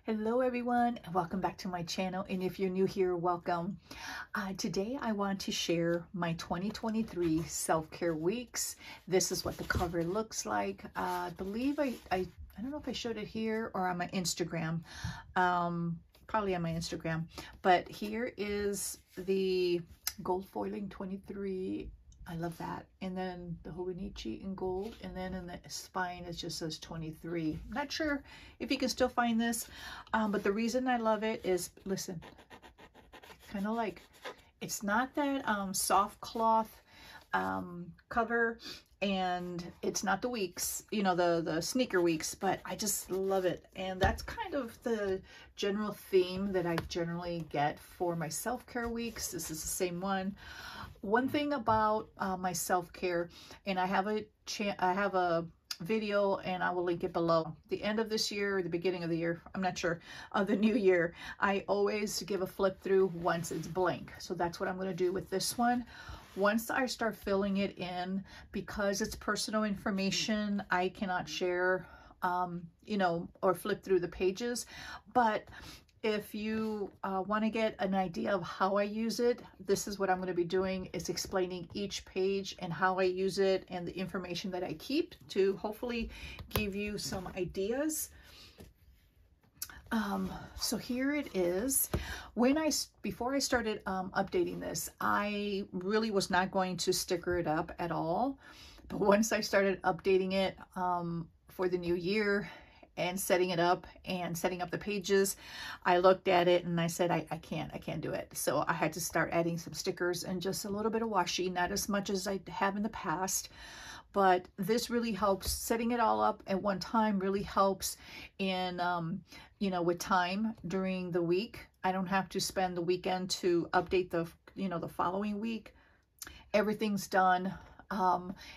Hello everyone, and welcome back to my channel, and if you're new here, welcome. Today I want to share my 2023 self-care weeks. This is what the cover looks like. I believe I don't know if I showed it here or on my Instagram, probably on my Instagram, but here is the gold foiling 23. I love that. And then the Hobonichi in gold, and then in the spine it just says 23. I'm not sure if you can still find this, but the reason I love it is, listen, kind of like, it's not that soft cloth cover, and it's not the weeks, you know, the sneaker weeks, but I just love it. And that's kind of the general theme that I generally get for my self-care weeks. This is the same one. One thing about my self-care, and I have a video, and I will link it below. The end of this year or the beginning of the year, I'm not sure, of the new year, I always give a flip through once it's blank. So that's what I'm going to do with this one. Once I start filling it in, because it's personal information, I cannot share, you know, or flip through the pages. But if you want to get an idea of how I use it, this is what I'm going to be doing, is explaining each page and how I use it and the information that I keep to hopefully give you some ideas. So here it is. Before I started updating this, I really was not going to sticker it up at all. But once I started updating it for the new year, and setting it up and setting up the pages, I looked at it and I said, I can't do it. So I had to start adding some stickers and just a little bit of washi, not as much as I have in the past. But this really helps. Setting it all up at one time really helps in, you know, with time during the week. I don't have to spend the weekend to update the, you know, the following week. Everything's done.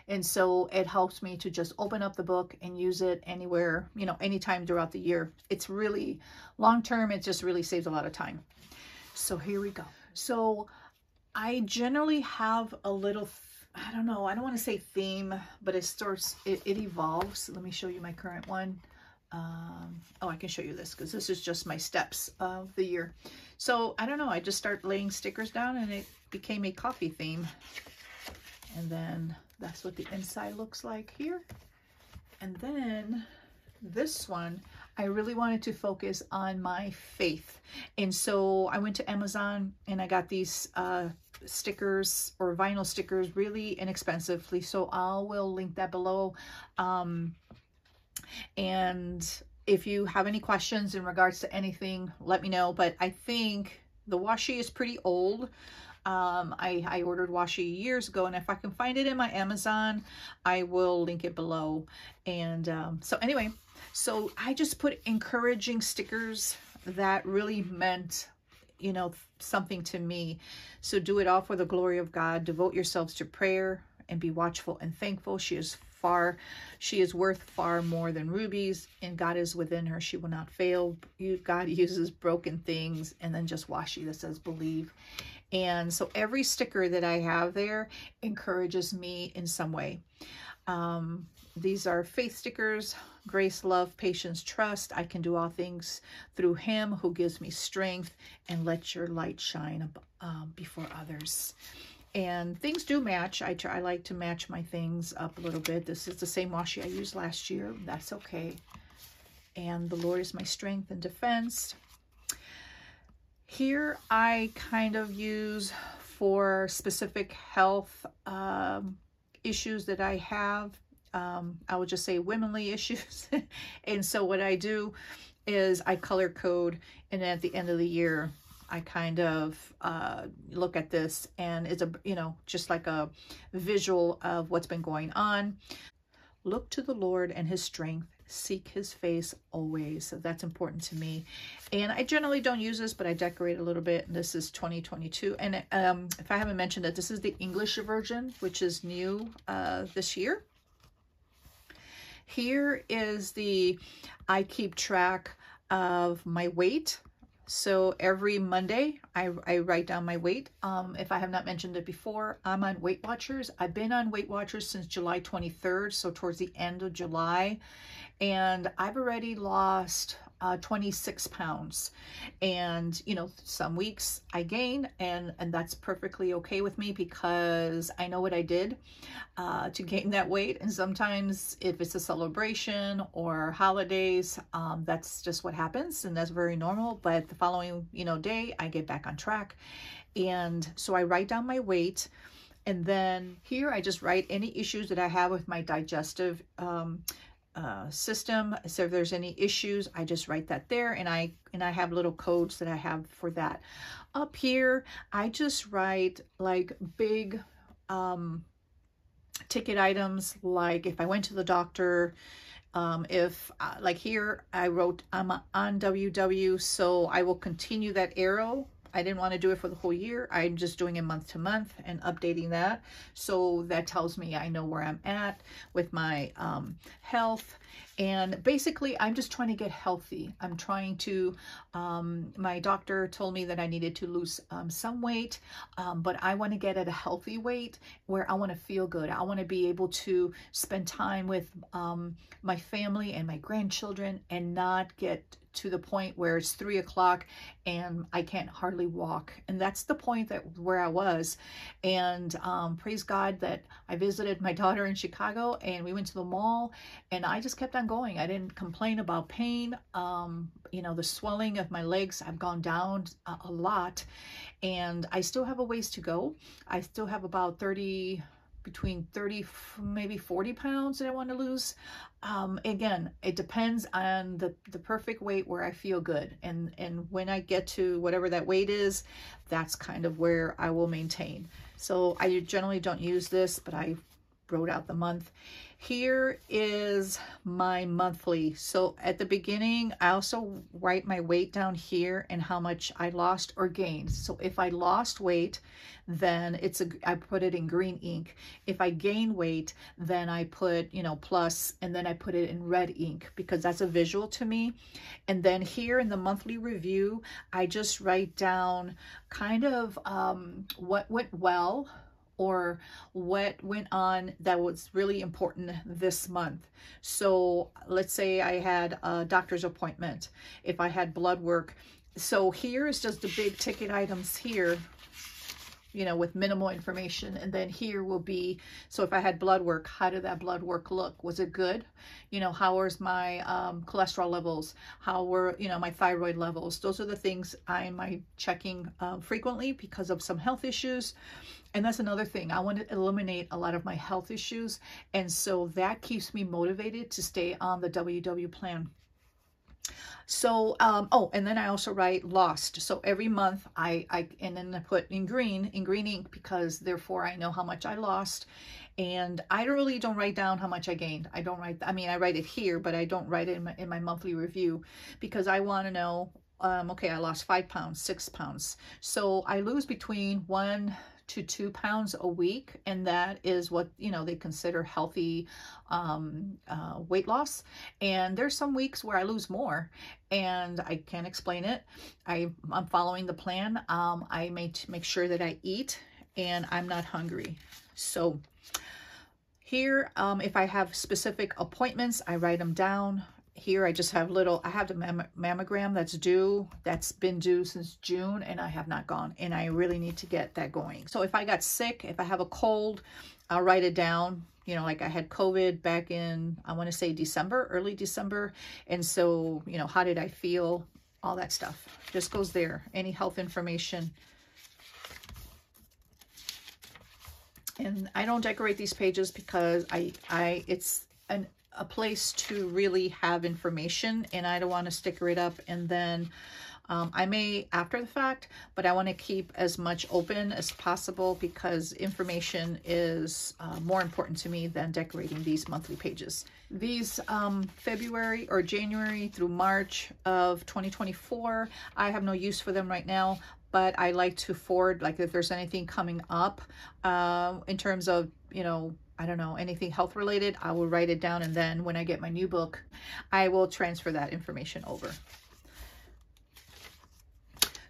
And so it helps me to just open up the book and use it anywhere, you know, anytime throughout the year. It's really long-term. It just really saves a lot of time. So here we go. So I generally have a little, I don't know, I don't want to say theme, but it evolves. Let me show you my current one. Oh, I can show you this because this is just my steps of the year. So I don't know, I just start laying stickers down and it became a coffee theme. And then that's what the inside looks like here. And then this one, I really wanted to focus on my faith. And so I went to Amazon and I got these stickers, or vinyl stickers, really inexpensively. So I will link that below. And if you have any questions in regards to anything, let me know. But I think the washi is pretty old. I ordered washi years ago, and if I can find it in my Amazon, I will link it below. And so anyway, so I just put encouraging stickers that really meant, you know, something to me. So do it all for the glory of God. Devote yourselves to prayer and be watchful and thankful. She is worth far more than rubies, and God is within her. She will not fail. God uses broken things, and then just washi that says believe. And so every sticker that I have there encourages me in some way. These are faith stickers: grace, love, patience, trust. I can do all things through him who gives me strength, and let your light shine before others. And things do match. I like to match my things up a little bit. This is the same washi I used last year. That's okay. And the Lord is my strength and defense. Here I kind of use for specific health issues that I have. I would just say womanly issues. And so what I do is I color code, and then at the end of the year, I kind of look at this, and it's a, you know, just like a visual of what's been going on. Look to the Lord and his strength. Seek his face always. So that's important to me. And I generally don't use this, but I decorate a little bit. And this is 2022. And if I haven't mentioned that, this is the English version, which is new this year. Here is I keep track of my weight. So every Monday, I write down my weight. If I have not mentioned it before, I'm on Weight Watchers. I've been on Weight Watchers since July 23rd, so towards the end of July. And I've already lost 26 pounds. And, you know, some weeks I gain, and that's perfectly okay with me because I know what I did to gain that weight. And sometimes if it's a celebration or holidays, that's just what happens, and that's very normal. But the following, you know, day, I get back on track. And so I write down my weight. And then here I just write any issues that I have with my digestive system. So if there's any issues, I just write that there, and I have little codes that I have for that. Up here, I just write like big ticket items, like if I went to the doctor, if like here I wrote I'm on WW, so I will continue that arrow. I didn't want to do it for the whole year. I'm just doing it month to month and updating that. So that tells me I know where I'm at with my health. And basically, I'm just trying to get healthy. I'm trying to, my doctor told me that I needed to lose some weight, but I want to get at a healthy weight where I want to feel good. I want to be able to spend time with my family and my grandchildren and not get to the point where it's 3 o'clock and I can't hardly walk. And that's the point where I was. And praise God that I visited my daughter in Chicago, and we went to the mall, and I just kept on going. I didn't complain about pain. You know, the swelling of my legs have gone down a lot, and I still have a ways to go. I still have about between 30, maybe 40 pounds that I want to lose. Again, it depends on the perfect weight where I feel good. And when I get to whatever that weight is, that's kind of where I will maintain. So I generally don't use this, but I wrote out the month. Here is my monthly. So at the beginning, I also write my weight down here and how much I lost or gained. So if I lost weight, then I put it in green ink. If I gain weight, then I put, you know, plus, and then I put it in red ink because that's a visual to me. And then here in the monthly review, I just write down kind of what went well, or what went on that was really important this month. So let's say I had a doctor's appointment, if I had blood work. So here is just the big ticket items here, you know, with minimal information. And then here will be, so if I had blood work, how did that blood work look? Was it good? You know, how was my cholesterol levels? How were, you know, my thyroid levels? Those are the things I'm checking frequently because of some health issues. And that's another thing. I want to eliminate a lot of my health issues. And so that keeps me motivated to stay on the WW plan. So, oh, and then I also write lost. So every month and then I put in green ink, because therefore I know how much I lost. And I really don't write down how much I gained. I don't write, I mean, I write it here, but I don't write it in my monthly review, because I want to know, okay, I lost 5 pounds, 6 pounds. So I lose between 1 to 2 pounds a week, and that is what, you know, they consider healthy weight loss. And there's some weeks where I lose more, and I can't explain it. I'm following the plan. I make sure that I eat and I'm not hungry. So here, if I have specific appointments, I write them down. Here I just have I have the mammogram that's been due since June, and I have not gone, and I really need to get that going. So if I got sick, if I have a cold, I'll write it down. You know, like I had COVID back in, I want to say December, early December. And so, you know, how did I feel? All that stuff just goes there. Any health information. And I don't decorate these pages because it's a place to really have information, and I don't want to sticker it up and then I may after the fact, but I want to keep as much open as possible because information is more important to me than decorating these monthly pages. These February or January through March of 2024, I have no use for them right now, but I like to forward, like if there's anything coming up in terms of, you know, I don't know, anything health related, I will write it down, and then when I get my new book, I will transfer that information over.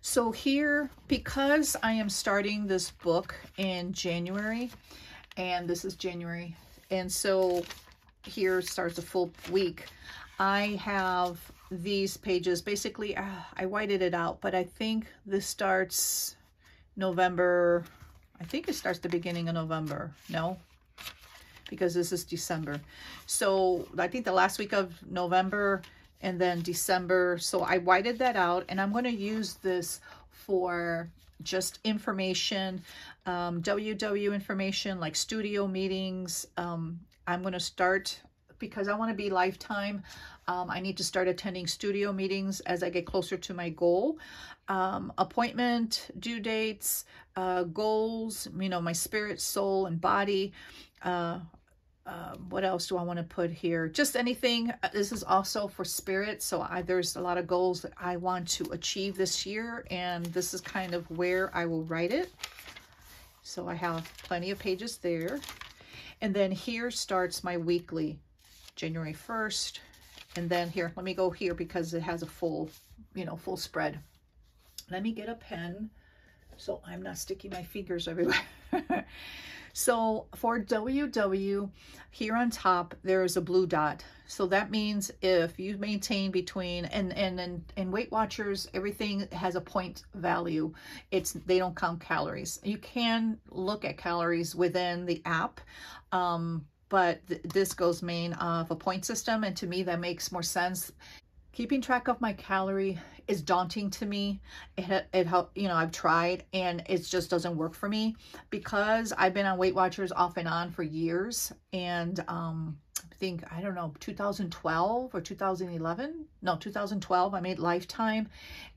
So here, because I am starting this book in January, and this is January, and so here starts a full week, I have these pages. Basically, I whited it out, but I think this starts November. I think it starts the beginning of November. No, because this is December. So I think the last week of November and then December. So I whited that out, and I'm going to use this for just information, WW information, like studio meetings. I'm going to start, because I want to be lifetime, I need to start attending studio meetings as I get closer to my goal. Appointment, due dates, goals, you know, my spirit, soul, and body. What else do I want to put here? Just anything. This is also for spirit. So there's a lot of goals that I want to achieve this year, and this is kind of where I will write it. So I have plenty of pages there. And then here starts my weekly, January 1st. And then here, let me go here because it has a full, you know, full spread. Let me get a pen so I'm not sticking my fingers everywhere. So for WW, here on top, there is a blue dot. So that means if you maintain between, and Weight Watchers, everything has a point value. They don't count calories. You can look at calories within the app, but this goes main of a point system. And to me, that makes more sense. Keeping track of my calorie is daunting to me. You know, I've tried and it just doesn't work for me because I've been on Weight Watchers off and on for years. And I think, I don't know, 2012 or 2011? No, 2012, I made Lifetime.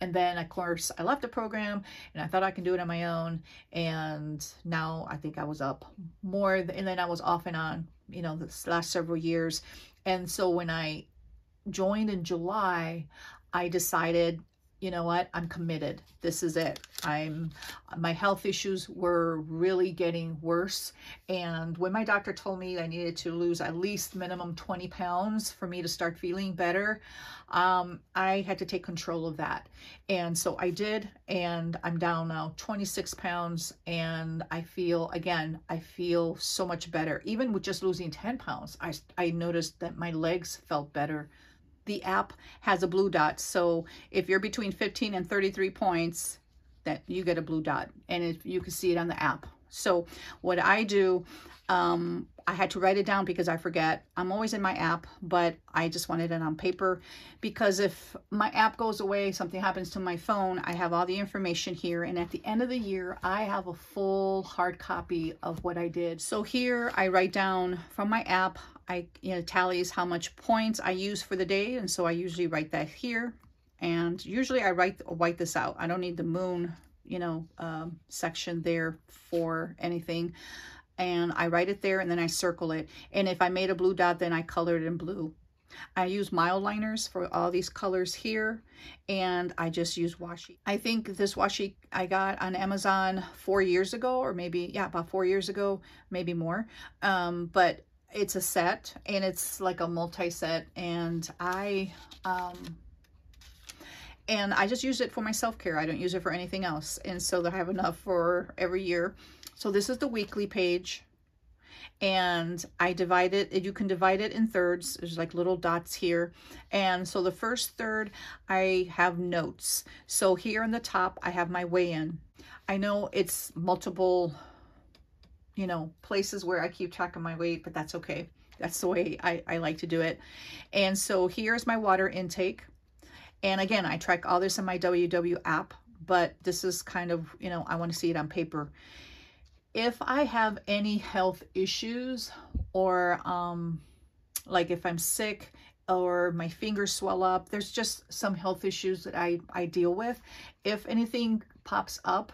And then, of course, I left the program and I thought I can do it on my own. And now I think I was up more. And then I was off and on, you know, this last several years. And so when I joined in July, I decided, you know what, I'm committed. This is it. My health issues were really getting worse. And when my doctor told me I needed to lose at least minimum 20 pounds for me to start feeling better, I had to take control of that. And so I did, and I'm down now 26 pounds. And I feel so much better. Even with just losing 10 pounds, I noticed that my legs felt better. The app has a blue dot. So if you're between 15 and 33 points, that you get a blue dot, and if you can see it on the app. So what I do, I had to write it down because I forget. I'm always in my app, but I just wanted it on paper because if my app goes away, something happens to my phone, I have all the information here. And at the end of the year, I have a full hard copy of what I did. So here I write down from my app, it tallies how much points I use for the day. And so I usually write that here. And usually I white this out. I don't need the moon, you know, section there for anything. And I write it there and then I circle it. And if I made a blue dot, then I colored it in blue. I use mile liners for all these colors here. And I just use washi. I think this washi I got on Amazon 4 years ago, or maybe, yeah, about 4 years ago, maybe more. But it's a set, and it's like a multi-set. And I just use it for my self-care. I don't use it for anything else. And so I have enough for every year. So this is the weekly page, and I divide it. You can divide it in thirds. There's like little dots here. And so the first third, I have notes. So here on the top, I have my weigh-in. I know it's multiple, you know, places where I keep track of my weight, but that's okay. That's the way I like to do it. And so here's my water intake. And again, I track all this in my WW app, but this is kind of, you know, I want to see it on paper. If I have any health issues, or like if I'm sick or my fingers swell up, there's just some health issues that I deal with. If anything pops up,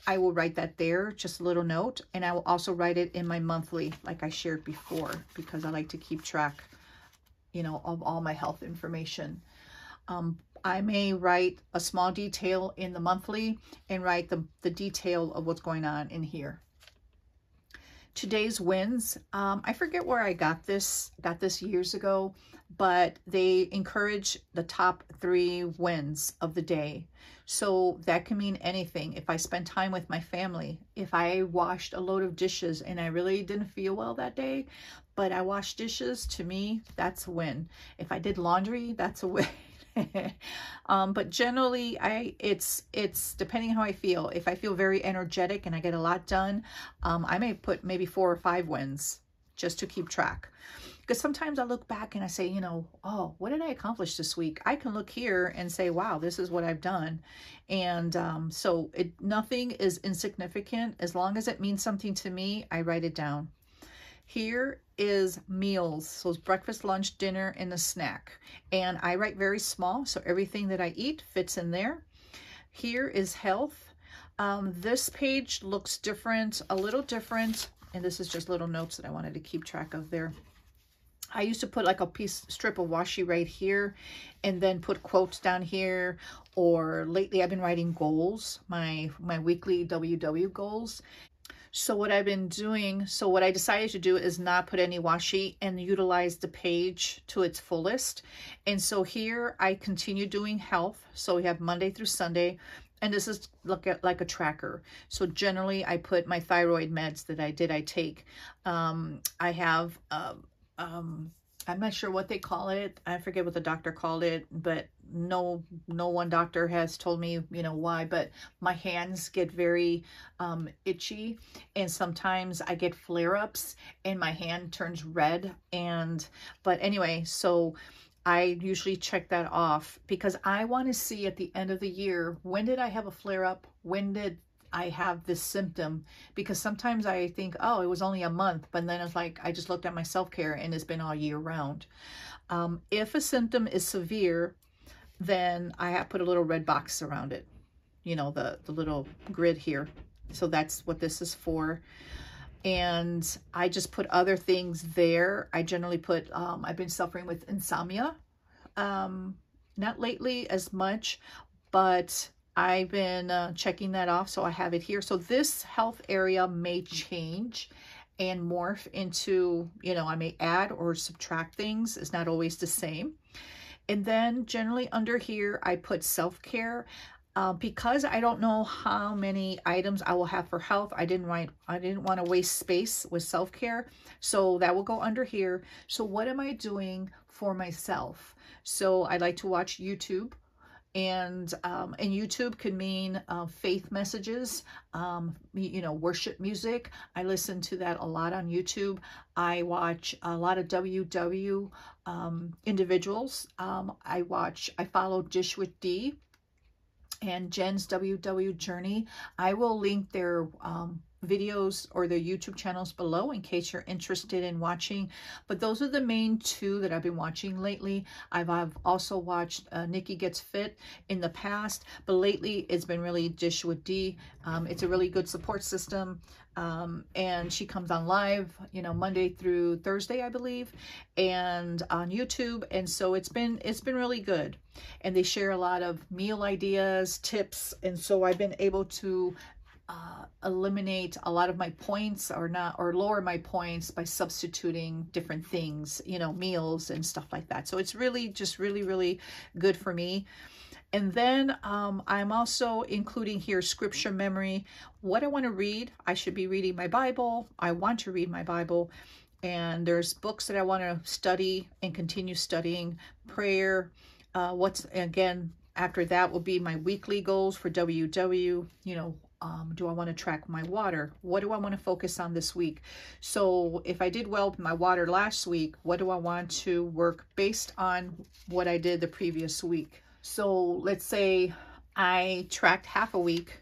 I will write that there, just a little note. And I will also write it in my monthly, like I shared before, because I like to keep track, you know, of all my health information. I may write a small detail in the monthly and write the detail of what's going on in here. Today's wins. I forget where I got this years ago, but they encourage the top 3 wins of the day. So that can mean anything. If I spend time with my family, if I washed a load of dishes and I really didn't feel well that day, but I washed dishes, to me, that's a win. If I did laundry, that's a win. But generally it's depending how I feel. If I feel very energetic and I get a lot done, I may put maybe 4 or 5 wins just to keep track. Because sometimes I look back and I say, you know, oh, what did I accomplish this week? I can look here and say, wow, this is what I've done. And so nothing is insignificant. As long as it means something to me, I write it down. Here is meals. So it's breakfast, lunch, dinner, and a snack. And I write very small, so everything that I eat fits in there. Here is health. This page looks different, a little different. And this is just little notes that I wanted to keep track of there. I used to put like a strip of washi right here and then put quotes down here. Or lately I've been writing goals, my weekly WW goals. So what I've been doing, so what I decided to do is not put any washi and utilize the page to its fullest. And so here I continue doing health. So we have Monday through Sunday. And this is like a tracker. So generally I put my thyroid meds that I take. I have... I'm not sure what they call it. I forget what the doctor called it, but no one doctor has told me, you know, why, but my hands get very itchy, and sometimes I get flare-ups and my hand turns red. But anyway, so I usually check that off because I want to see at the end of the year, when did I have a flare-up? When did I have this symptom? Because sometimes I think, oh, it was only a month, but then it's like I just looked at my self-care and it's been all year round. If a symptom is severe, then I have put a little red box around it, you know, the little grid here. So that's what this is for. And I just put other things there. I generally put I've been suffering with insomnia, not lately as much, but I've been checking that off, so I have it here. So this health area may change and morph into, you know, I may add or subtract things. It's not always the same. And then generally under here, I put self-care. Because I don't know how many items I will have for health, I didn't want to waste space with self-care. So that will go under here. So what am I doing for myself? So I like to watch YouTube. And YouTube can mean faith messages, you know, worship music. I listen to that a lot on YouTube. I watch a lot of WW individuals. I follow Dish with D and Jen's WW Journey. I will link their videos or their YouTube channels below in case you're interested in watching. But those are the main 2 that I've been watching lately. I've also watched Nikki Gets Fit in the past, but lately it's been really Dish with D. It's a really good support system. And she comes on live, you know, Monday through Thursday, I believe, and on YouTube. And so it's been really good. And they share a lot of meal ideas, tips. And so I've been able to eliminate a lot of my points or lower my points by substituting different things, you know, meals and stuff like that. So it's really just really good for me. And then I'm also including here scripture memory, what I want to read. I should be reading my Bible. I want to read my Bible. And there's books that I want to study and continue studying, prayer. Again, after that will be my weekly goals for WW, you know, do I want to track my water? What do I want to focus on this week? So if I did well with my water last week, what do I want to work based on what I did the previous week? So let's say I tracked half a week.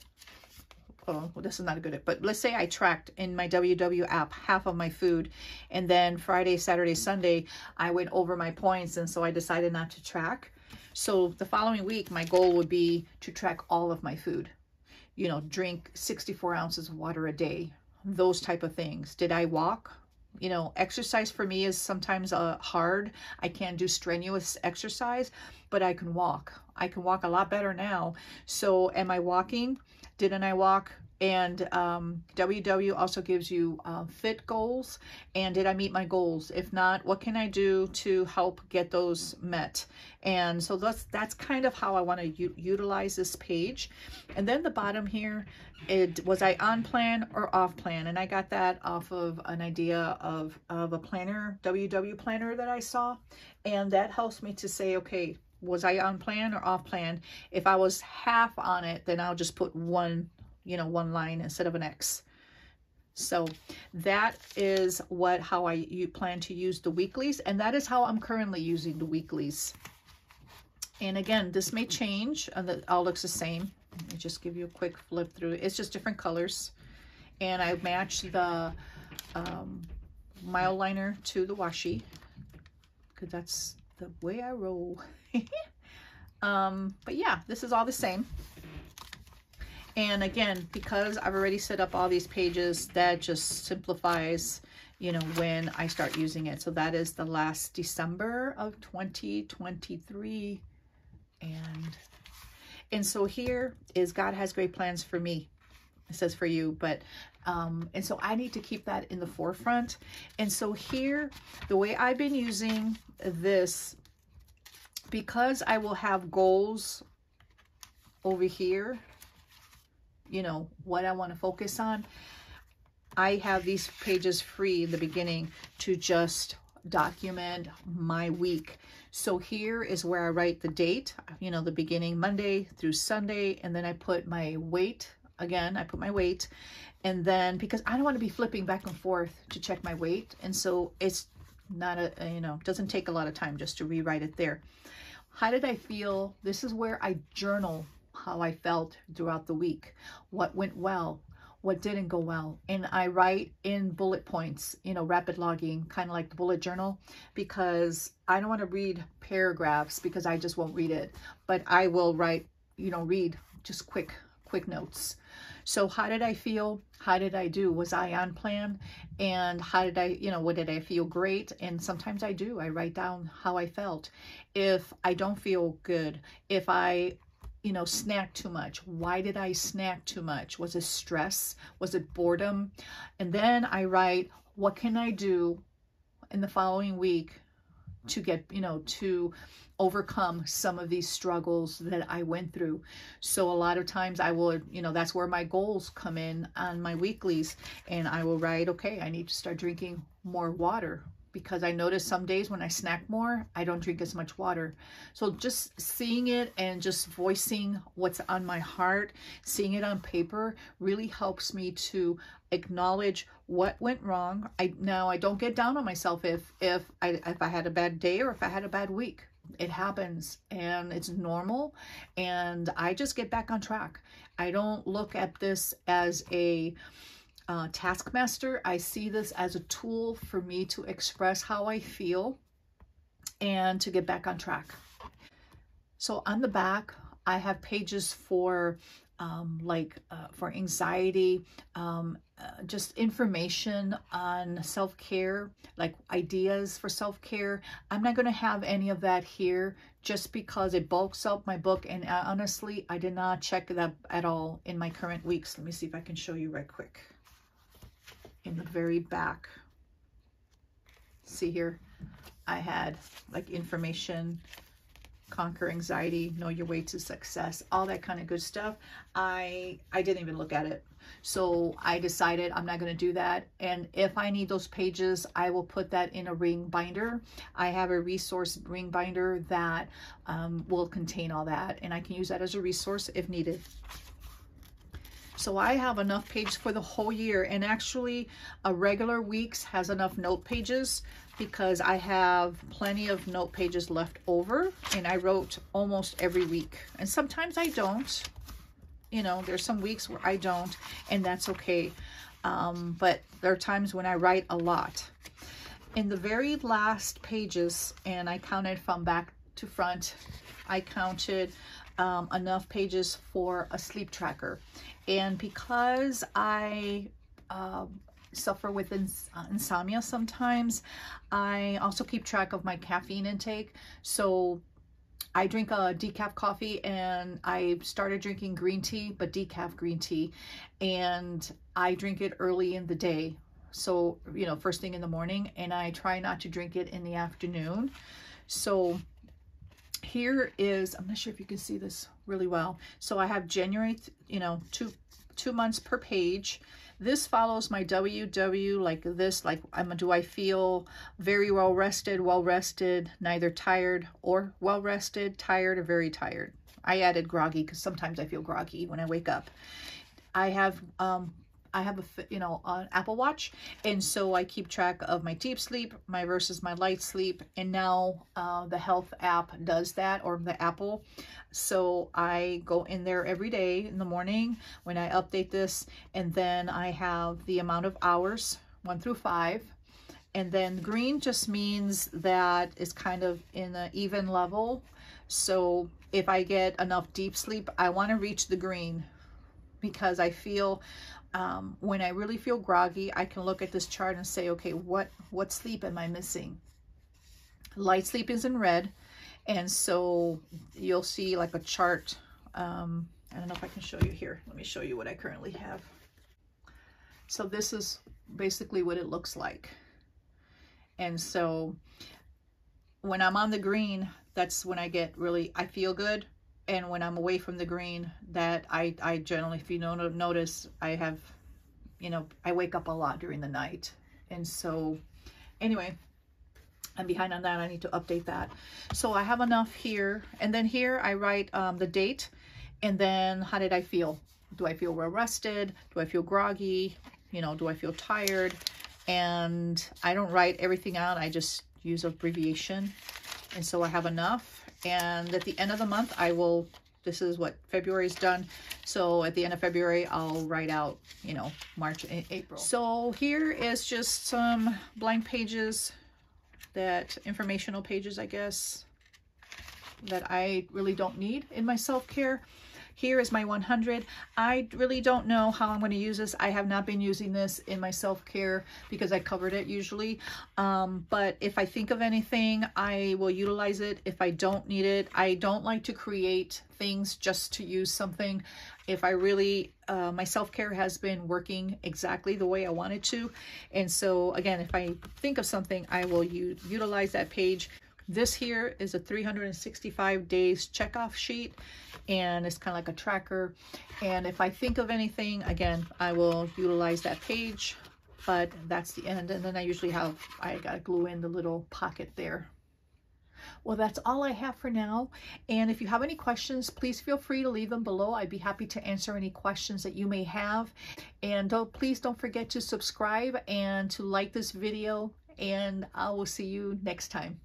Oh, well, this is not a good, but let's say I tracked in my WW app half of my food, and then Friday, Saturday, Sunday, I went over my points, and so I decided not to track. So the following week, my goal would be to track all of my food. You know, drink 64 ounces of water a day, those type of things. Did I walk? You know, exercise for me is sometimes hard. I can't do strenuous exercise, but I can walk. I can walk a lot better now. So am I walking? Didn't I walk? And WW also gives you fit goals. And did I meet my goals? If not, what can I do to help get those met? And so that's kind of how I want to utilize this page. And then the bottom here, was I on plan or off plan? And I got that off of an idea of a planner, WW planner that I saw. And that helps me to say, okay, Was I on plan or off plan? If I was half on it, then I'll just put one, you know, one line instead of an X. So that is how you plan to use the weeklies, and that is how I'm currently using the weeklies. And again, this may change, and it all looks the same. Let me just give you a quick flip through. It's just different colors, and I match the mile liner to the washi because that's the way I roll. But yeah, this is all the same. And again, because I've already set up all these pages, that just simplifies, you know, when I start using it. So that is the last December of 2023. And so here is God has great plans for me. It says for you, but, and so I need to keep that in the forefront. And so here, the way I've been using this, because I will have goals over here, you know, what I want to focus on, I have these pages free in the beginning to just document my week. So here is where I write the date, you know, the beginning Monday through Sunday, and then I put my weight. Again, I put my weight, and then because I don't want to be flipping back and forth to check my weight, and so it's not a, you know, doesn't take a lot of time just to rewrite it there. How did I feel? This is where I journal how I felt throughout the week, what went well, what didn't go well, and I write in bullet points, you know, rapid logging, kind of like the bullet journal, because I don't want to read paragraphs because I just won't read it, but I will write, you know, read just quick notes. So how did I feel? How did I do? Was I on plan? And how did I, you know, what did I feel? Great. And sometimes I do. I write down how I felt. If I don't feel good, if I, you know, snack too much. Why did I snack too much? Was it stress? Was it boredom? And then I write, what can I do in the following week to get, you know, to overcome some of these struggles that I went through. So a lot of times I will, you know, that's where my goals come in on my weeklies, and I will write, okay, I need to start drinking more water, because I notice some days when I snack more, I don't drink as much water. So just seeing it and just voicing what's on my heart, seeing it on paper really helps me to acknowledge what went wrong. Now I don't get down on myself if I had a bad day or if I had a bad week. It happens and it's normal, and I just get back on track. I don't look at this as a taskmaster. I see this as a tool for me to express how I feel and to get back on track. So on the back, I have pages for for anxiety, just information on self-care, like ideas for self-care. I'm not going to have any of that here just because it bulks up my book, and honestly, I did not check that at all in my current weeks. Let me see if I can show you right quick. In the very back, see here, I had like information, conquer anxiety, know your way to success, all that kind of good stuff. I didn't even look at it. So I decided I'm not going to do that. And if I need those pages, I will put that in a ring binder. I have a resource ring binder that will contain all that, and I can use that as a resource if needed. So I have enough pages for the whole year, and actually a regular weeks has enough note pages because I have plenty of note pages left over, and I wrote almost every week. And sometimes I don't, you know, there's some weeks where I don't, and that's okay. But there are times when I write a lot. In the very last pages, and I counted from back to front, I counted enough pages for a sleep tracker. And because I suffer with insomnia sometimes, I also keep track of my caffeine intake. So I drink a decaf coffee, and I started drinking green tea, but decaf green tea, and I drink it early in the day. So, you know, first thing in the morning, and I try not to drink it in the afternoon. So here is, I'm not sure if you can see this really well. So I have January, you know, 2 months per page. This follows my WW like this, like do I feel very well rested, neither tired or well rested, tired or very tired. I added groggy because sometimes I feel groggy when I wake up. I have an Apple Watch, and so I keep track of my deep sleep, my versus my light sleep, and now the health app does that, or the Apple. So I go in there every day in the morning when I update this, and then I have the amount of hours, 1 through 5. And then green just means that it's kind of in an even level. So if I get enough deep sleep, I want to reach the green, because I feel when I really feel groggy, I can look at this chart and say, okay, what sleep am I missing? Light sleep is in red. And so you'll see like a chart. I don't know if I can show you here. Let me show you what I currently have. So this is basically what it looks like. And so when I'm on the green, that's when I feel good. And when I'm away from the green, that I generally, if you notice, I have, I wake up a lot during the night. And so anyway, I'm behind on that. I need to update that. So I have enough here. And then here I write the date, and then how did I feel? Do I feel well rested? Do I feel groggy? Do I feel tired? And I don't write everything out. I just use abbreviation. And so I have enough. And at the end of the month, this is what February's done. So at the end of February, I'll write out, March and April. So here is just some blank pages, informational pages, I guess, that I really don't need in my self-care. Here is my 100. I really don't know how I'm going to use this. I have not been using this in my self-care because I covered it usually. But if I think of anything, I will utilize it. If I don't need it, I don't like to create things just to use something. If I really, my self-care has been working exactly the way I wanted to. And so again, if I think of something, I will utilize that page. This here is a 365 days checkoff sheet, and it's kind of like a tracker. And if I think of anything, again, I will utilize that page, but that's the end. And then I usually I gotta glue in the little pocket there. Well, that's all I have for now. And if you have any questions, please feel free to leave them below. I'd be happy to answer any questions that you may have. And please don't forget to subscribe and to like this video, and I will see you next time.